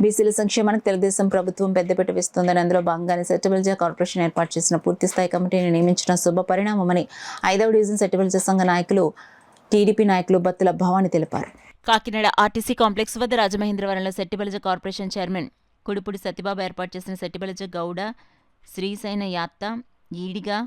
బీసీల సంక్షేమానికి తెలుగుదేశం ప్రభుత్వం పెద్దపీట వేస్తోందని, అందులో భాగంగానే సెట్టిబుల్జా కార్పొరేషన్ ఏర్పాటు చేసిన పూర్తిస్థాయి కమిటీని నియమించిన శుభ పరిణామమని 5వ డివిజన్ సెట్టిబుల్జా సంఘ నాయకులు, టీడీపీ నాయకులు బత్తుల భవాని తెలిపారు. కాకినాడ ఆర్టీసీ కాంప్లెక్స్ వద్ద రాజమహేంద్రవరంలో సెట్టిబుల్జా కార్పొరేషన్ చైర్మన్ కుడుపుడి సత్యబాబు ఏర్పాటు చేసిన సెట్టిబుల్జా గౌడ శ్రీశైన యాత్త ఈడిగా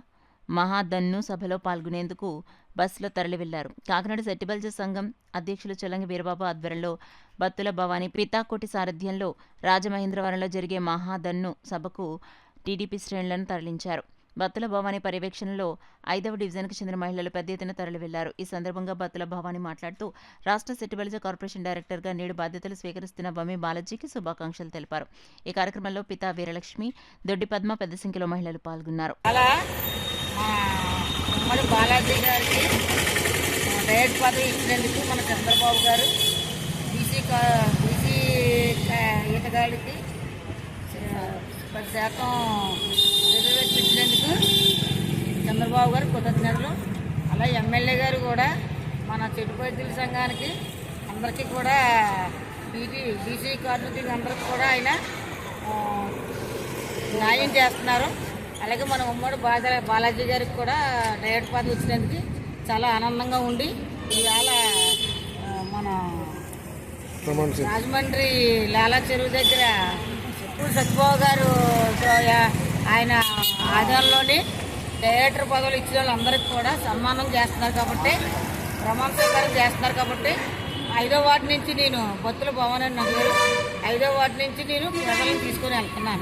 మహాదన్ను సభలో పాల్గొనేందుకు బస్సులో తరలి వెళ్లారు. కాకినాడ సెట్టిబుల్జా సంఘం అధ్యక్షులు చల్లంగి వీరబాబు ఆధ్వర్యంలో బత్తుల భవాని పితాకోటి సారథ్యంలో రాజమహేంద్రవరంలో జరిగే మహాదన్ను సభకు టీడీపీ శ్రేణులను తరలించారు. బత్తుల భవాని పర్యవేక్షణలో 5వ డివిజన్కు చెందిన మహిళలు పెద్ద ఎత్తున తరలి వెళ్లారు. ఈ సందర్భంగా బత్తుల భవాని మాట్లాడుతూ రాష్ట్ర సెట్టిబుల్జా కార్పొరేషన్ డైరెక్టర్గా నేడు బాధ్యతలు స్వీకరిస్తున్న బొమ్మి బాలాజీకి శుభాకాంక్షలు తెలిపారు. ఈ కార్యక్రమంలో పితా వీరలక్ష్మి, దొడ్డి పద్మ పెద్ద సంఖ్యలో మహిళలు పాల్గొన్నారు. బాలాజీ గారికి డైరెక్ట్ పదవి ఇచ్చినందుకు మన చంద్రబాబు గారు బీసీ ఈతగాడికి 10% రిజర్వేషన్ ఇచ్చినందుకు చంద్రబాబు గారు కృతజ్ఞతలు. అలా ఎమ్మెల్యే గారు కూడా మన చెట్టుపైద్యుల సంఘానికి అందరికీ కూడా బీసీ కార్మికులకి అందరికీ కూడా ఆయన న్యాయం చేస్తున్నారు. అలాగే మన ఉమ్మడి బాలాజీ గారికి కూడా డైరెక్ట్ పదవి వచ్చినందుకు చాలా ఆనందంగా ఉండి ఇవాళ మన రాజమండ్రి లాలా చెరువు దగ్గర సత్యబాబు గారు ఆయన ఆధ్వర్యంలోని డైరెక్టర్ పదవులు ఇచ్చిన వాళ్ళందరికీ కూడా సన్మానం చేస్తున్నారు కాబట్టి, ప్రమాణ స్వీకారం చేస్తున్నారు కాబట్టి 5వ వార్డు నుంచి నేను బత్తుల భవన్ అని నా పేరు 5వ వార్డు నుంచి నేను ప్రజలను తీసుకొని వెళ్తున్నాను.